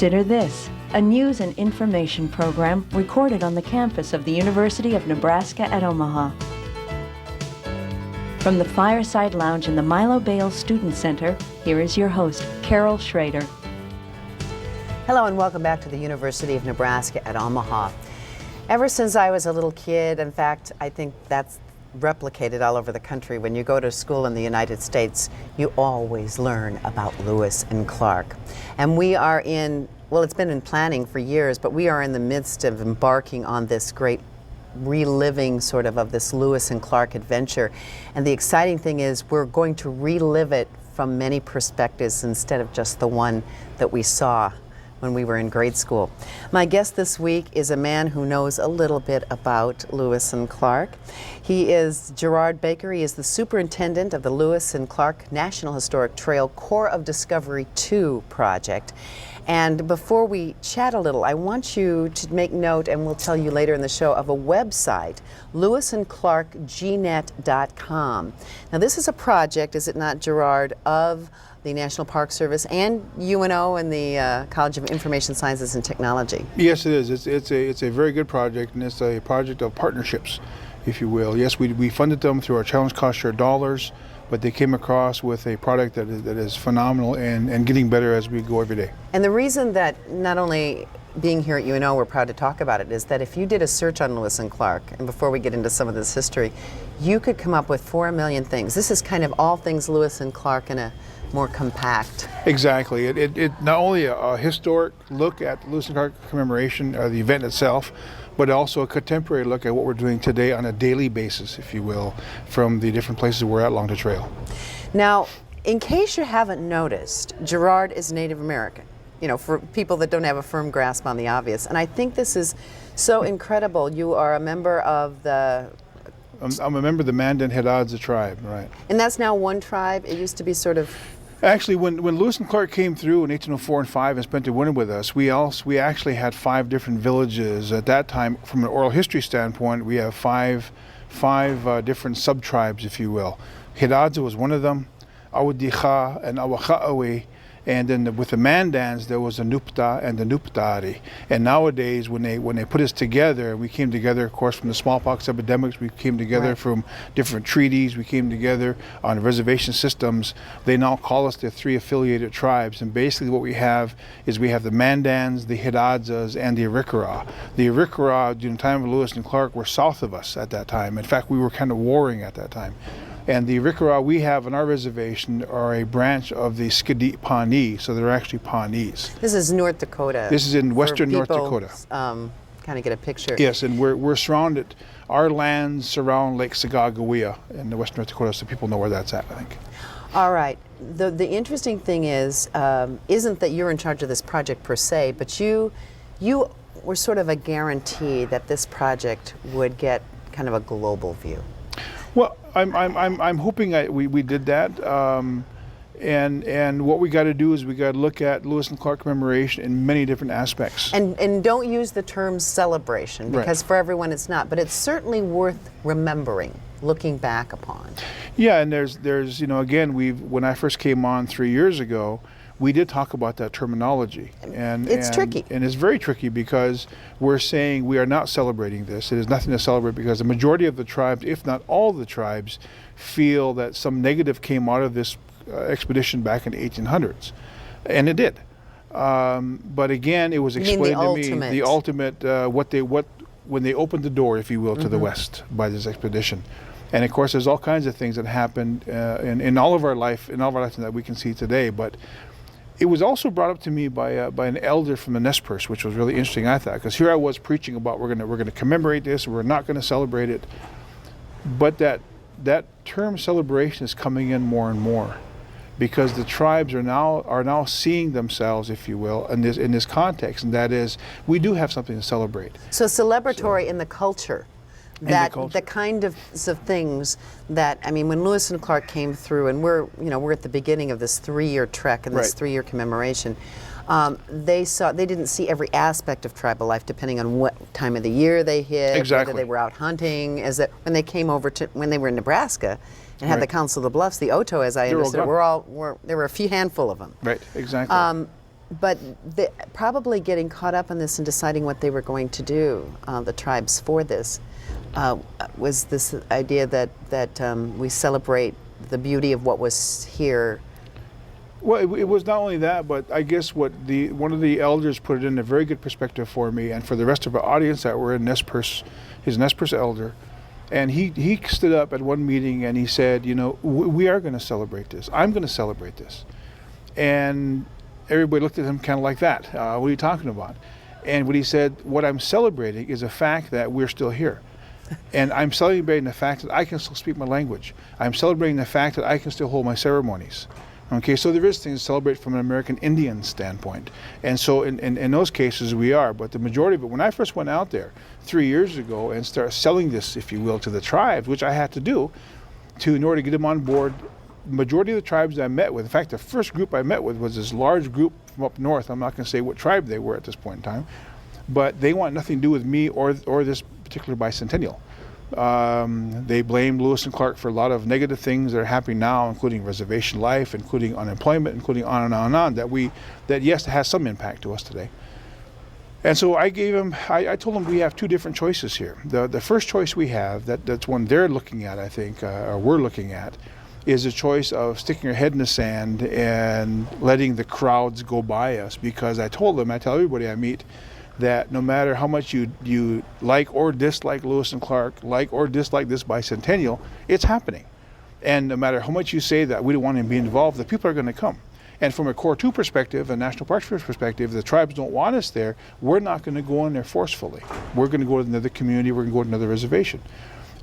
Consider this, a news and information program recorded on the campus of the University of Nebraska at Omaha. From the Fireside Lounge in the Milo Bales Student Center, here is your host, Carol Schrader. Hello and welcome back to the University of Nebraska at Omaha. Ever since I was a little kid, in fact, I think that's replicated all over the country. When you go to school in the United States, you always learn about Lewis and Clark. And we are in, well, it's been in planning for years, but we are in the midst of embarking on this great reliving sort of this Lewis and Clark adventure. And the exciting thing is we're going to relive it from many perspectives instead of just the one that we saw when we were in grade school. My guest this week is a man who knows a little bit about Lewis and Clark. He is Gerard Baker. He is the superintendent of the Lewis and Clark National Historic Trail Corps of Discovery 2 project. And before we chat a little, I want you to make note, and we'll tell you later in the show, of a website, lewisandclarkgnet.com. Now this is a project, is it not, Gerard, of the National Park Service and UNO and the College of Information Sciences and Technology. Yes, it is. It's a very good project, and it's a project of partnerships, if you will. Yes, we funded them through our challenge cost share dollars, but they came across with a product that is phenomenal and getting better as we go every day. And the reason that not only being here at UNO, we're proud to talk about it, is that if you did a search on Lewis and Clark, and before we get into some of this history, you could come up with 4 million things. This is kind of all things Lewis and Clark in a more compact. Exactly. It not only a historic look at the Lewis and Clark commemoration, or the event itself, but also a contemporary look at what we're doing today on a daily basis, if you will, from the different places we're at along the trail. Now, in case you haven't noticed, Gerard is Native American, you know, for people that don't have a firm grasp on the obvious. And I think this is so incredible. You are a member of the... I'm a member of the Mandan Hidatsa tribe, right. And that's now one tribe? It used to be sort of... Actually, when Lewis and Clark came through in 1804 and 5 and spent the winter with us, we actually had 5 different villages. At that time, from an oral history standpoint, we have five different sub-tribes, if you will. Hidatsa was one of them, Awadicha and Awaka'awi, and then with the Mandans, there was a Nupta and the Nuptari. And nowadays, when they put us together, we came together, of course, from the smallpox epidemics. We came together right. from different treaties. We came together on reservation systems. They now call us the 3 affiliated tribes. And basically, what we have is we have the Mandans, the Hidatsas, and the Arikara. The Arikara, during the time of Lewis and Clark, were south of us at that time. In fact, we were kind of warring at that time. And the Arikara we have on our reservation are a branch of the Skidit Pawnee, so they're actually Pawnees. This is North Dakota. This is in western North people, Dakota. Kind of get a picture. Yes, and we're surrounded. Our lands surround Lake Sagagawea in the western North Dakota, so people know where that's at, I think. All right. The interesting thing is, isn't that you're in charge of this project per se, but you were sort of a guarantee that this project would get kind of a global view. Well, I'm hoping we did that, and what we got to do is we got to look at Lewis and Clark commemoration in many different aspects. And don't use the term celebration, because right. for everyone it's not, but it's certainly worth remembering, looking back upon. Yeah, and there's you know, again, when I first came on 3 years ago, we did talk about that terminology, and it's tricky. And it's very tricky because we're saying we are not celebrating this. It is nothing to celebrate because the majority of the tribes, if not all the tribes, feel that some negative came out of this expedition back in the 1800s, and it did. But again, it was explained to me the ultimate when they opened the door, if you will, to the west by this expedition. And of course, there's all kinds of things that happened in all of our life, that we can see today, but. It was also brought up to me by an elder from the Nez Perce, which was really interesting, I thought, because here I was preaching about we're gonna commemorate this, we're not gonna celebrate it, but that term celebration is coming in more and more, because the tribes are now seeing themselves, if you will, in this context, and that is we do have something to celebrate. So celebratory in the culture. That the kind of things that, I mean, when Lewis and Clark came through, and we're at the beginning of this 3-year trek and this 3-year commemoration, they didn't see every aspect of tribal life depending on what time of the year they hit, exactly. whether they were out hunting, when they came over when they were in Nebraska and had the Council of the Bluffs, the Oto, as I understood, there were a few handful of them. Right, exactly. but probably getting caught up in this and deciding what they were going to do, the tribes for this, was this idea that we celebrate the beauty of what was here. Well, it was not only that, but I guess what one of the elders put it in a very good perspective for me and for the rest of our audience that were in Nez Perce, his Nez Perce elder, and he stood up at one meeting and he said, you know, we are going to celebrate this. I'm going to celebrate this, and everybody looked at him kind of like that. What are you talking about? And what he said, what I'm celebrating is the fact that we're still here. And I'm celebrating the fact that I can still speak my language. I'm celebrating the fact that I can still hold my ceremonies. Okay, so there is things to celebrate from an American Indian standpoint. And so in those cases we are, but the majority of it, when I first went out there 3 years ago and started selling this, if you will, to the tribes, which I had to do in order to get them on board, the majority of the tribes I met with, in fact, the first group I met with was this large group from up north. I'm not going to say what tribe they were at this point in time, but they want nothing to do with me or this particular bicentennial. They blamed Lewis and Clark for a lot of negative things that are happening now, including reservation life, including unemployment, including on and on and on, that yes, has some impact to us today. And so I told them we have two different choices here. The first choice we have, that's one they're looking at, I think, or we're looking at, is a choice of sticking your head in the sand and letting the crowds go by us. Because I tell everybody I meet, that no matter how much you like or dislike Lewis and Clark, like or dislike this bicentennial, it's happening. And no matter how much you say that we don't want to be involved, the people are going to come. And from a Core 2 perspective, a National Park Service perspective, the tribes don't want us there, we're not going to go in there forcefully. We're going to go to another community, we're going to go to another reservation.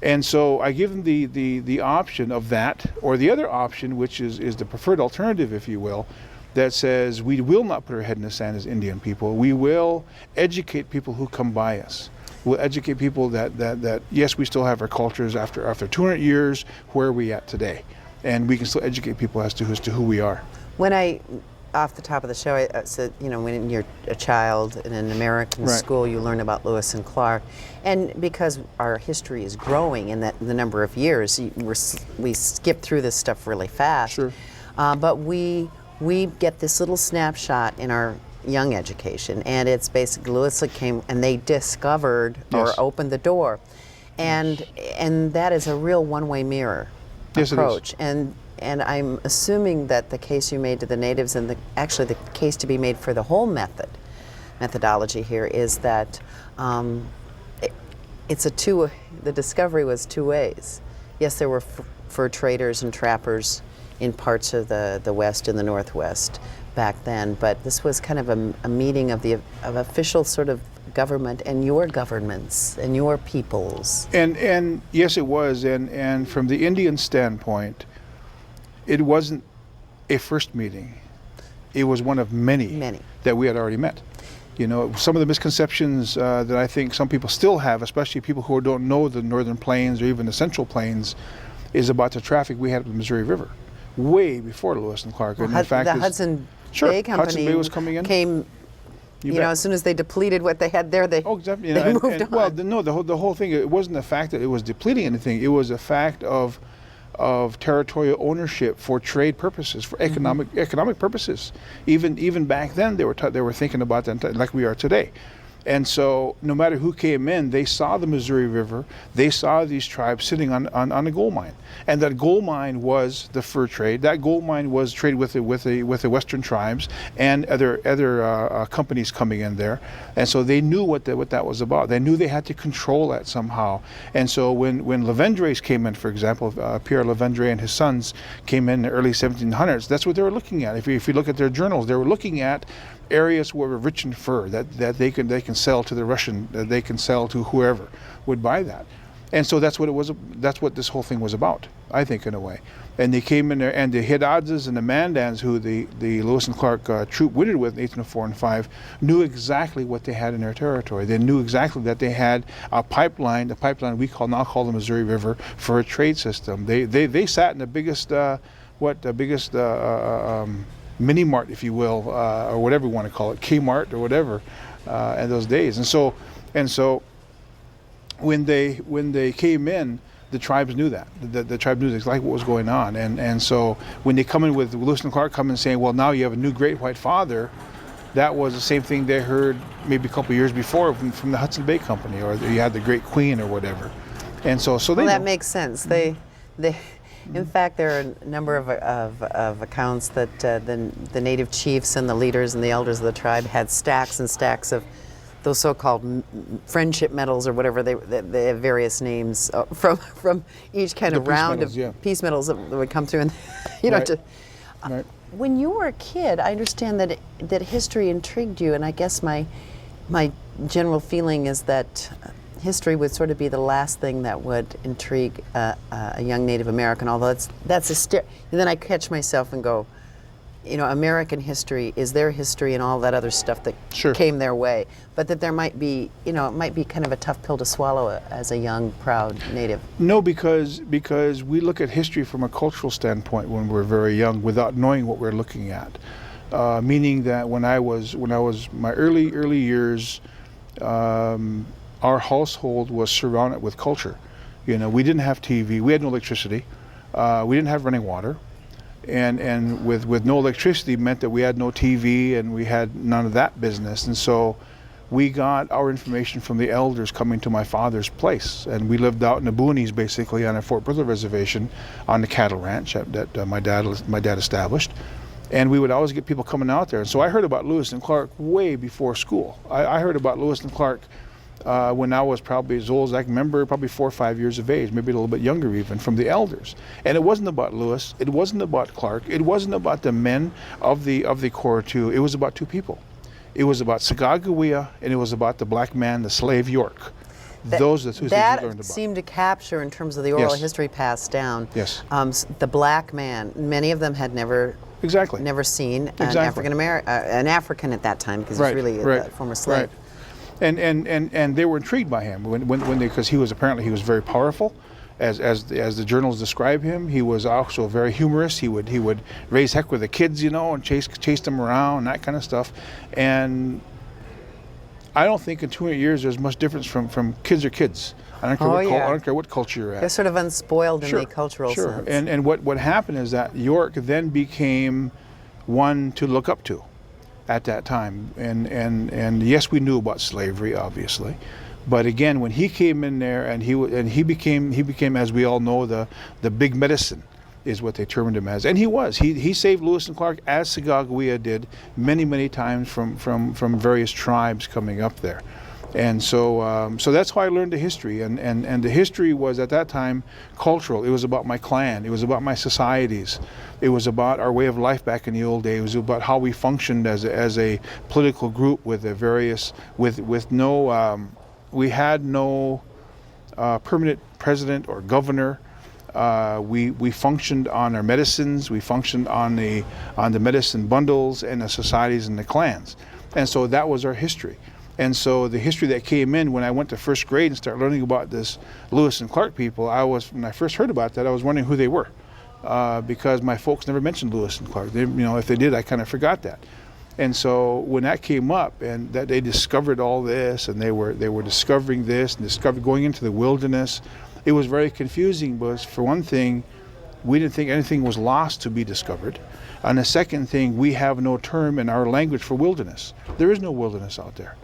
And so I give them the option of that, or the other option, which is the preferred alternative, if you will, that says we will not put our head in the sand as Indian people. We will educate people who come by us. We'll educate people that yes, we still have our cultures after 200 years. Where are we at today? And we can still educate people as to who we are. When off the top of the show, I said, you know, when you're a child in an American Right. school, you learn about Lewis and Clark. And because our history is growing in the number of years, we skip through this stuff really fast. Sure. But we get this little snapshot in our young education, and it's basically Lewis came and they discovered or Yes. opened the door. And that is a real one-way mirror Yes, it is. approach. And I'm assuming that the case you made to the natives and actually the case to be made for the whole methodology here is that the discovery was two ways. Yes, there were fur traders and trappers in parts of the West and the Northwest back then, but this was kind of a meeting of official sort of government and your governments and your peoples. And yes, it was. And from the Indian standpoint, it wasn't a first meeting. It was one of many that we had already met. You know, some of the misconceptions that I think some people still have, especially people who don't know the Northern Plains or even the Central Plains, is about the traffic we had up the Missouri River, way before Lewis and Clark. Well, and in fact, the Hudson Sure, Bay Company Hudson Bay was coming in. came, You you know, bet. as soon as they depleted what they had there, they, exactly. they moved on. Well, the whole thing, it wasn't the fact that it was depleting anything. It was a fact of territorial ownership for trade purposes, for economic purposes. Even back then, they were thinking about that like we are today. And so no matter who came in, they saw the Missouri River, they saw these tribes sitting on a gold mine. And that gold mine was the fur trade. That gold mine was trade with the Western tribes and other companies coming in there. And so they knew what that was about. They knew they had to control that somehow. And so when Lavendres came in, for example, Pierre Lavendre and his sons came in the early 1700s, that's what they were looking at. If you look at their journals, they were looking at areas where were rich in fur that they can sell to the Russian, that they can sell to whoever would buy that. And so that's what it was. That's what this whole thing was about, I think, in a way. And they came in there, and the Hidatzes and the Mandans, who the Lewis and Clark troop wintered with in 1804 and 5, knew exactly what they had in their territory. They knew exactly that they had a pipeline, the pipeline we now call the Missouri River, for a trade system. They sat in the biggest mini mart, if you will, or whatever you want to call it, Kmart or whatever, in those days. And so when they came in, the tribes knew that. The tribe knew exactly what was going on. And so when they come in with Lewis and Clark come in saying, well, now you have a new great white father, that was the same thing they heard maybe a couple years before from the Hudson Bay Company, or you had the Great Queen or whatever. And so they Well, that know. makes sense. In fact, there are a number of accounts that the native chiefs and the leaders and the elders of the tribe had stacks and stacks of those so-called friendship medals or whatever they have various names from each kind The of peace round medals, of yeah. peace medals that would come through, and Right. Right. when you were a kid, I understand that history intrigued you, and I guess my general feeling is that history would sort of be the last thing that would intrigue a young Native American. Although that's and then I catch myself and go, American history is their history and all that other stuff that Sure. came their way. But that there might be, it might be kind of a tough pill to swallow as a young, proud Native. No, because we look at history from a cultural standpoint when we're very young, without knowing what we're looking at. Meaning that when I was my early years, our household was surrounded with culture. We didn't have TV, we had no electricity, we didn't have running water, and with no electricity meant that we had no TV and we had none of that business. And so we got our information from the elders coming to my father's place, and we lived out in the boonies, basically on a Fort Brother reservation on the cattle ranch that my dad established. And we would always get people coming out there. And so I heard about Lewis and Clark way before school. I heard about Lewis and Clark when I was probably as old as I can remember, probably 4 or 5 years of age, maybe a little bit younger even, from the elders. And it wasn't about Lewis, it wasn't about Clark, it wasn't about the men of the Core Two. It was about two people. It was about Sacagawea, and it was about the black man, the slave York. Those are the two things we learned That about. seemed to capture, in terms of the oral Yes. history passed down, Yes. The black man. Many of them had never Exactly. seen Exactly. an African at that time, because he was really a former slave. Right. And they were intrigued by him because he was very powerful, as the journals describe him. He was also very humorous. He would raise heck with the kids, and chase them around and that kind of stuff. And I don't think in 200 years there's much difference from kids or kids. I don't care what culture you're at. They're sort of unspoiled in the cultural Sure. sense. And what happened is that York then became one to look up to at that time. And yes, we knew about slavery, obviously. But again, when he came in there and he became, as we all know, the big medicine is what they termed him as. And he saved Lewis and Clark, as Sacagawea did many times from various tribes coming up there. And so that's how I learned the history. And the history was, at that time, cultural. It was about my clan. It was about my societies. It was about our way of life back in the old days. It was about how we functioned as a political group with no, we had no permanent president or governor. We functioned on our medicines. We functioned on the medicine bundles and the societies and the clans. And so that was our history. And so the history that came in when I went to first grade and started learning about this Lewis and Clark people, when I first heard about that, I was wondering who they were, because my folks never mentioned Lewis and Clark. If they did, I kind of forgot that. And so when that came up, and that they discovered all this, and they were discovering this and going into the wilderness, it was very confusing. Because for one thing, we didn't think anything was lost to be discovered. And the second thing, we have no term in our language for wilderness. There is no wilderness out there.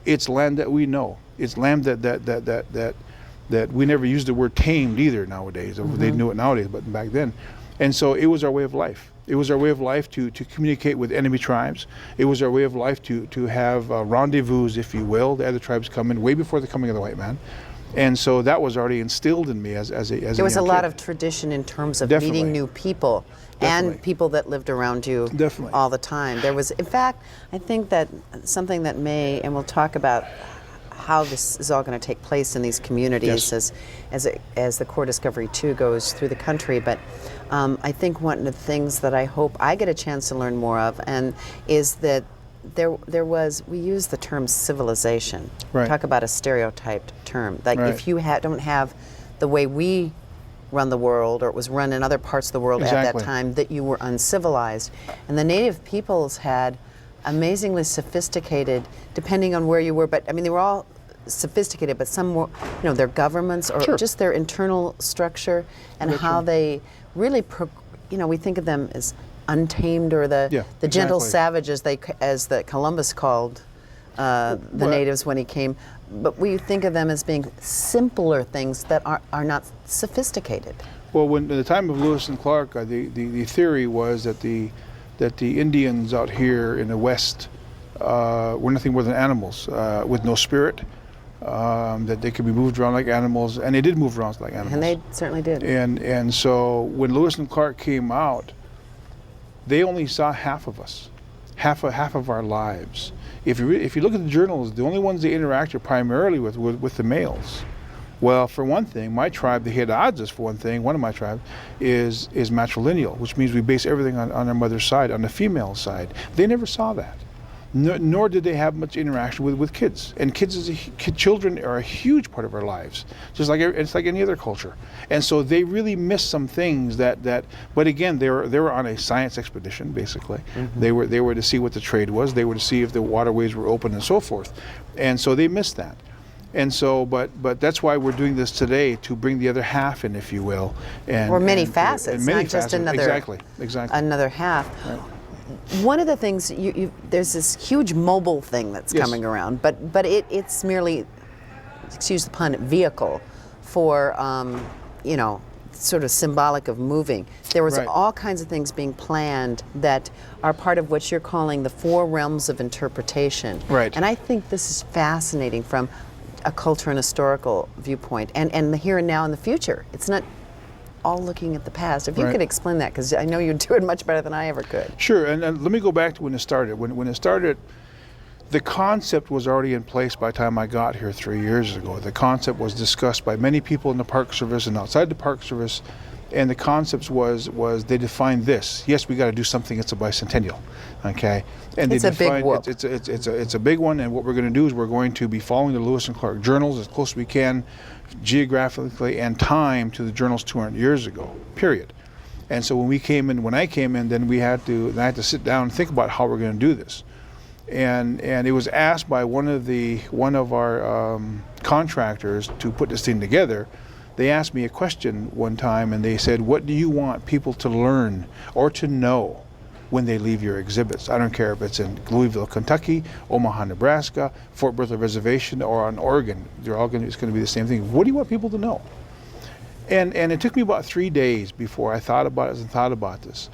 It's land that we know. It's land that we never used the word tamed either nowadays. Mm-hmm. They knew it nowadays, but back then. And so it was our way of life. It was our way of life to communicate with enemy tribes. It was our way of life to have rendezvous, if you will. The other tribes come in way before the coming of the white man. And so that was already instilled in me as a There was a young lot kid. of tradition in terms of Definitely. meeting new people Definitely. and people that lived around you Definitely. all the time. There was, in fact, I think that something that and we'll talk about how this is all going to take place in these communities Yes. as the Core Discovery 2 goes through the country. But I think one of the things that I hope I get a chance to learn more of is that we use the term civilization. Right. Talk about a stereotyped term. Like Right. if you don't have the way we run the world, or it was run in other parts of the world at Exactly. that time, that you were uncivilized. And the native peoples had amazingly sophisticated, depending on where you were, but I mean, they were all sophisticated, but some were, their governments or Sure. just their internal structure and That's how right. they really, we think of them as untamed, or the gentle exactly. savage, as the Columbus called the natives when he came. But we think of them as being simpler things that are not sophisticated. Well, when in the time of Lewis and Clark, the theory was that the Indians out here in the West were nothing more than animals with no spirit, that they could be moved around like animals, and they did move around like animals. And they certainly did. And so when Lewis and Clark came out, they only saw half of us, half of our lives. If you look at the journals, the only ones they interacted primarily with the males. Well, for one thing, my tribe, the Hidaadzes, for one thing, one of my tribes, is matrilineal, which means we base everything on our mother's side, on the female side. They never saw that. Nor did they have much interaction with kids. And children are a huge part of our lives, just like it's like any other culture. And so they really missed some things that. But again, they were on a science expedition, basically. Mm-hmm. They were to see what the trade was. They were to see if the waterways were open and so forth. And so they missed that. And so, but that's why we're doing this today, to bring the other half in, if you will. Or many facets, not just another. Exactly. Another half. Right. One of the things, there's this huge mobile thing that's coming around, but it's merely, excuse the pun, vehicle for, sort of symbolic of moving. There was all kinds of things being planned that are part of what you're calling the 4 realms of interpretation. Right. And I think this is fascinating from a culture and historical viewpoint, and the here and now and the future. It's not all looking at the past. If you could explain that, because I know you do it much better than I ever could. Sure, and let me go back to when it started. When it started, the concept was already in place by the time I got here 3 years ago. The concept was discussed by many people in the Park Service and outside the Park Service, and the concept was they defined this. Yes, we got to do something. It's a bicentennial, okay? And it's a big whoop. It's a big one, and what we're going to do is we're going to be following the Lewis and Clark journals as close as we can, geographically and time, to the journals 200 years ago. Period. And so when I came in, then I had to sit down and think about how we're going to do this. And it was asked by one of our contractors to put this thing together. They asked me a question one time, and they said, "What do you want people to learn or to know when they leave your exhibits? I don't care if it's in Louisville, Kentucky, Omaha, Nebraska, Fort Berthold Reservation, or on Oregon. It's going to be the same thing. What do you want people to know?" And it took me about 3 days before I thought about this.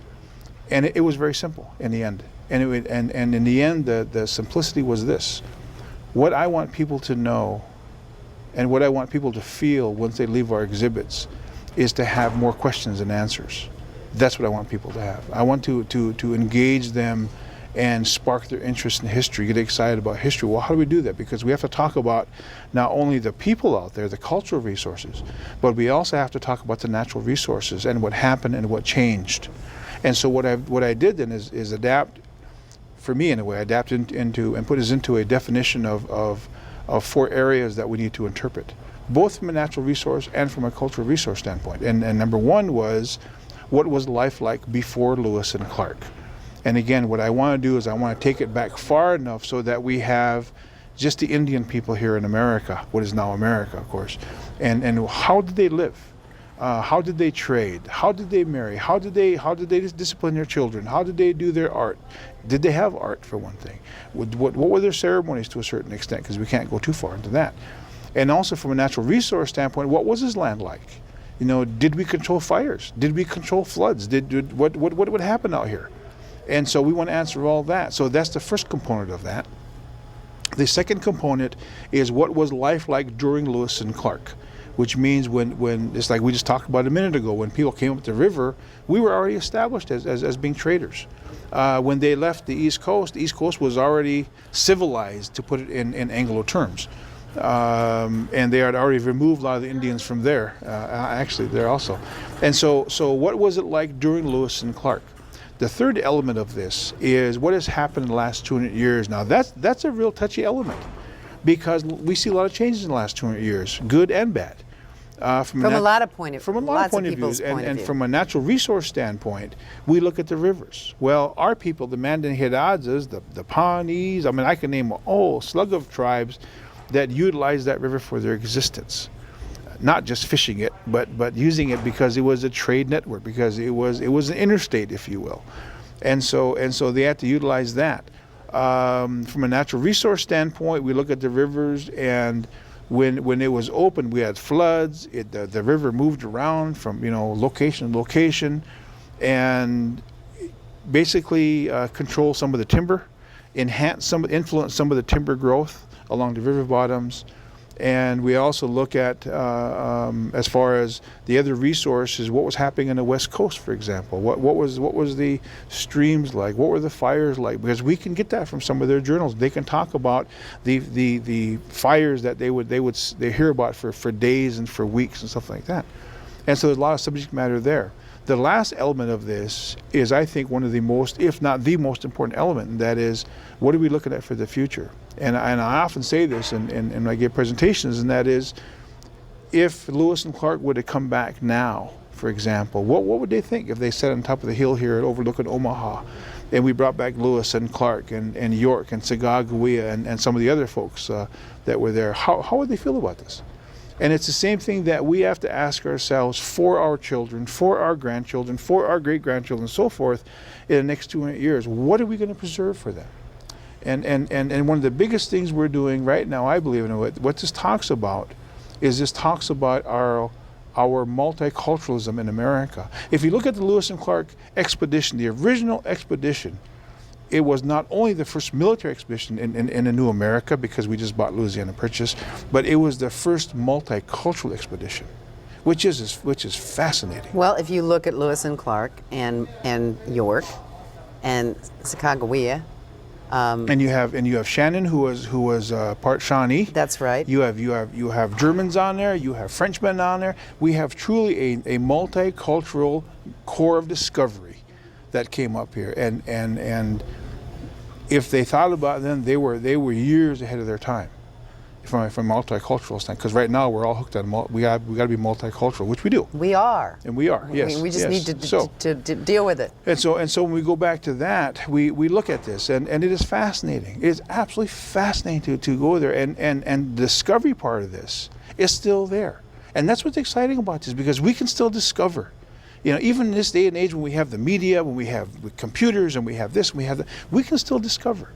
And it was very simple in the end. And in the end, the simplicity was this: what I want people to know and what I want people to feel once they leave our exhibits is to have more questions than answers. That's what I want people to have. I want to engage them and spark their interest in history, get excited about history. Well, how do we do that? Because we have to talk about not only the people out there, the cultural resources, but we also have to talk about the natural resources and what happened and what changed. And so what I did then is adapt, for me in a way, adapt into and put us into a definition of 4 areas that we need to interpret, both from a natural resource and from a cultural resource standpoint. And number 1 was, what was life like before Lewis and Clark? And again, what I want to do is I want to take it back far enough so that we have just the Indian people here in America, what is now America, of course, and how did they live? How did they trade? How did they marry? How did they discipline their children? How did they do their art? Did they have art, for one thing? What were their ceremonies to a certain extent? Because we can't go too far into that. And also from a natural resource standpoint, what was his land like? Did we control fires? Did we control floods? What would happen out here? And so we want to answer all that. So that's the first component of that. The second component is, what was life like during Lewis and Clark? Which means when it's like we just talked about a minute ago, when people came up the river, we were already established as being traders. When they left the East Coast was already civilized, to put it in Anglo terms. And they had already removed a lot of the Indians from there, actually there also. And so what was it like during Lewis and Clark? The third element of this is what has happened in the last 200 years. Now that's a real touchy element, because we see a lot of changes in the last 200 years, good and bad. From a lot of point of views, and from a natural resource standpoint, we look at the rivers. Well, our people, the Mandan Hidaadzes, the Pawnees, I can name a whole slug of tribes that utilize that river for their existence. Not just fishing it, but using it because it was a trade network, because it was an interstate, if you will. and so they had to utilize that. From a natural resource standpoint, we look at the rivers, and when it was open, we had floods. The river moved around from location to location, and basically control some of the timber, influence some of the timber growth along the river bottoms. And we also look at, as far as the other resources, what was happening on the West Coast, for example. What was the streams like? What were the fires like? Because we can get that from some of their journals. They can talk about the fires that they hear about for days and for weeks and stuff like that. And so there's a lot of subject matter there. The last element of this is, I think, one of the most, if not the most important element, and that is, what are we looking at for the future? And I often say this and I give presentations, and that is, if Lewis and Clark would have come back now, for example, what would they think if they sat on top of the hill here overlooking Omaha, and we brought back Lewis and Clark and York and Sacagawea and some of the other folks that were there? How would they feel about this? And it's the same thing that we have to ask ourselves for our children, for our grandchildren, for our great-grandchildren, and so forth, in the next 200 years. What are we going to preserve for them? And one of the biggest things we're doing right now, I believe, in what this talks about our multiculturalism in America. If you look at the Lewis and Clark expedition, the original expedition, it was not only the first military expedition in a new America, because we just bought Louisiana Purchase, but it was the first multicultural expedition, which is fascinating. Well, if you look at Lewis and Clark and York and Sacagawea, and you have Shannon, who was part Shawnee. That's right. You have Germans on there. You have Frenchmen on there. We have truly a multicultural core of discovery that came up here, and if they thought about it then, they were years ahead of their time from a multicultural standpoint. Because right now we're all hooked on we got to be multicultural, which we do. We are. And we are. Yes. We just need to deal with it. And so when we go back to that, we look at this, and it is fascinating. It is absolutely fascinating to go there, and the discovery part of this is still there, and that's what's exciting about this, because we can still discover. Even in this day and age, when we have the media, when we have computers, and we have this, and we have that, we can still discover.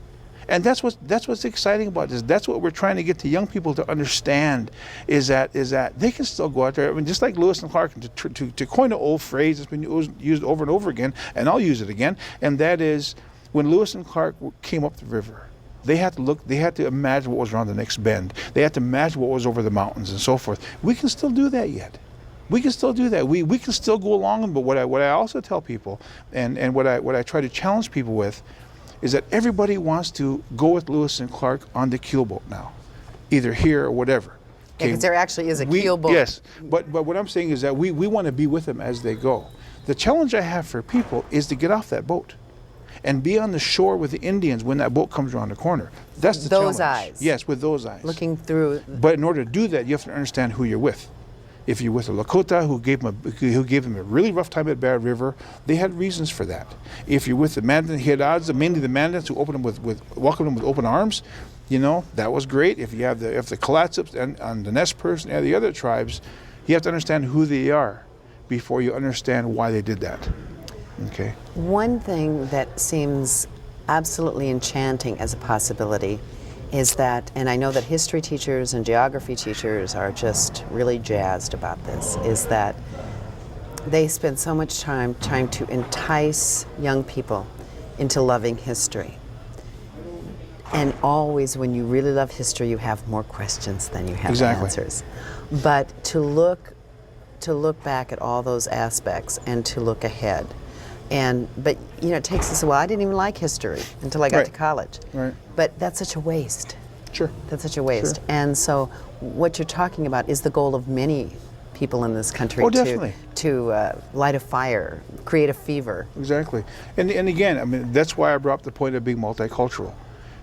And that's what's exciting about this. That's what we're trying to get the young people to understand, is that they can still go out there. I mean, just like Lewis and Clark, to coin an old phrase that's been used over and over again, and I'll use it again, and that is, when Lewis and Clark came up the river, they had to imagine what was around the next bend. They had to imagine what was over the mountains and so forth. We can still do that yet. We can still do that. We can still go along. But what I also tell people, and what I try to challenge people with, is that everybody wants to go with Lewis and Clark on the keelboat now, either here or whatever. Because there actually is a keelboat. Yes, but what I'm saying is that we want to be with them as they go. The challenge I have for people is to get off that boat and be on the shore with the Indians when that boat comes around the corner. That's the challenge. Those eyes. Yes, with those eyes. Looking through. But in order to do that, you have to understand who you're with. If you're with a Lakota who gave them a really rough time at Bear River, they had reasons for that. If you're with the Mandan Hidads, mainly the Mandans, who welcomed them with open arms, that was great. If the Clatsop and the Nez Perce and the other tribes, you have to understand who they are before you understand why they did that. Okay. One thing that seems absolutely enchanting as a possibility is that, and I know that history teachers and geography teachers are just really jazzed about this, is that they spend so much time trying to entice young people into loving history. And always, when you really love history, you have more questions than you have answers. But to look back at all those aspects and to look ahead. But it takes us a while. I didn't even like history until I got to college. Right. But that's such a waste. Sure. That's such a waste. Sure. And so what you're talking about is the goal of many people in this country to light a fire, create a fever. Exactly. And again, I mean, that's why I brought up the point of being multicultural.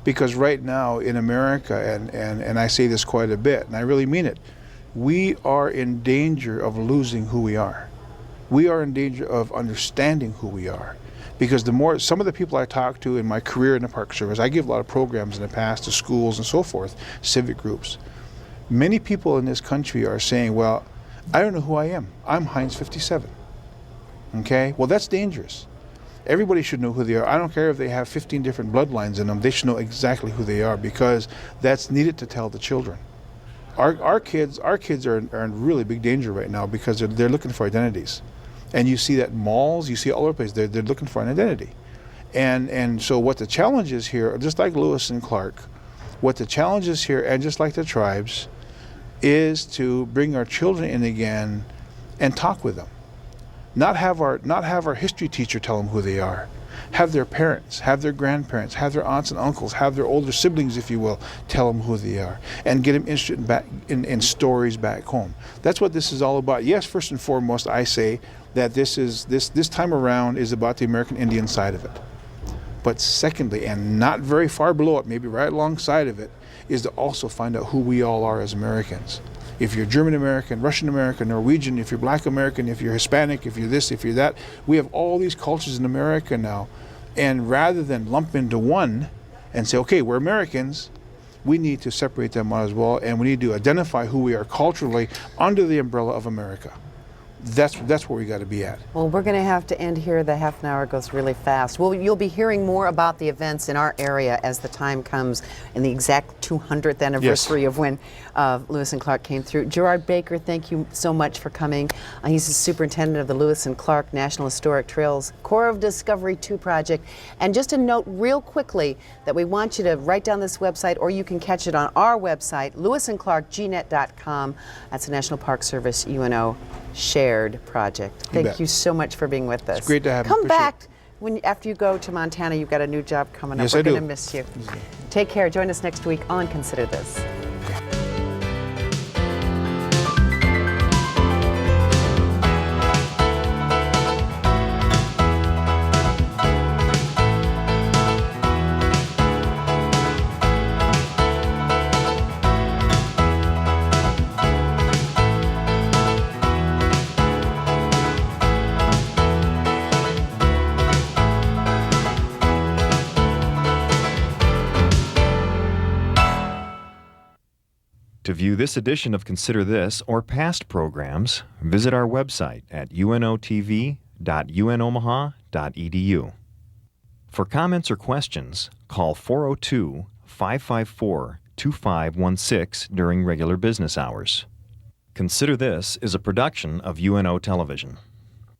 Because right now in America, and I say this quite a bit, and I really mean it, we are in danger of losing who we are. We are in danger of understanding who we are. Because some of the people I talk to in my career in the Park Service, I give a lot of programs in the past to schools and so forth, civic groups. Many people in this country are saying, well, I don't know who I am. I'm Heinz 57. Okay? Well, that's dangerous. Everybody should know who they are. I don't care if they have 15 different bloodlines in them. They should know exactly who they are, because that's needed to tell the children. Our kids are in really big danger right now, because they're looking for identities. And you see that in malls, you see all over the place, they're looking for an identity. And so what the challenge is here, just like Lewis and Clark, what the challenge is here, and just like the tribes, is to bring our children in again and talk with them. Not have our history teacher tell them who they are. Have their parents, have their grandparents, have their aunts and uncles, have their older siblings, if you will, tell them who they are, and get them interested in stories back home. That's what this is all about. Yes, first and foremost, I say that this time around is about the American Indian side of it. But secondly, and not very far below it, maybe right alongside of it, is to also find out who we all are as Americans. If you're German American, Russian American, Norwegian, if you're Black American, if you're Hispanic, if you're this, if you're that, we have all these cultures in America now. And rather than lump into one and say, okay, we're Americans, we need to separate them out as well, and we need to identify who we are culturally under the umbrella of America. That's where we got to be at. Well, we're going to have to end here. The half an hour goes really fast. Well, you'll be hearing more about the events in our area as the time comes, in the exact 200th anniversary of when Lewis and Clark came through. Gerard Baker, thank you so much for coming. He's the superintendent of the Lewis and Clark National Historic Trails Corps of Discovery 2 project. And just a note real quickly that we want you to write down this website, or you can catch it on our website, lewisandclarkgnet.com. That's the National Park Service UNO shared project. Thank you so much for being with us. It's great to have you. Come back after you go to Montana. You've got a new job coming up. Yes, We're I do. going to miss you. Take care. Join us next week on Consider This. To view this edition of Consider This or past programs, visit our website at unotv.unomaha.edu. For comments or questions, call 402-554-2516 during regular business hours. Consider This is a production of UNO Television.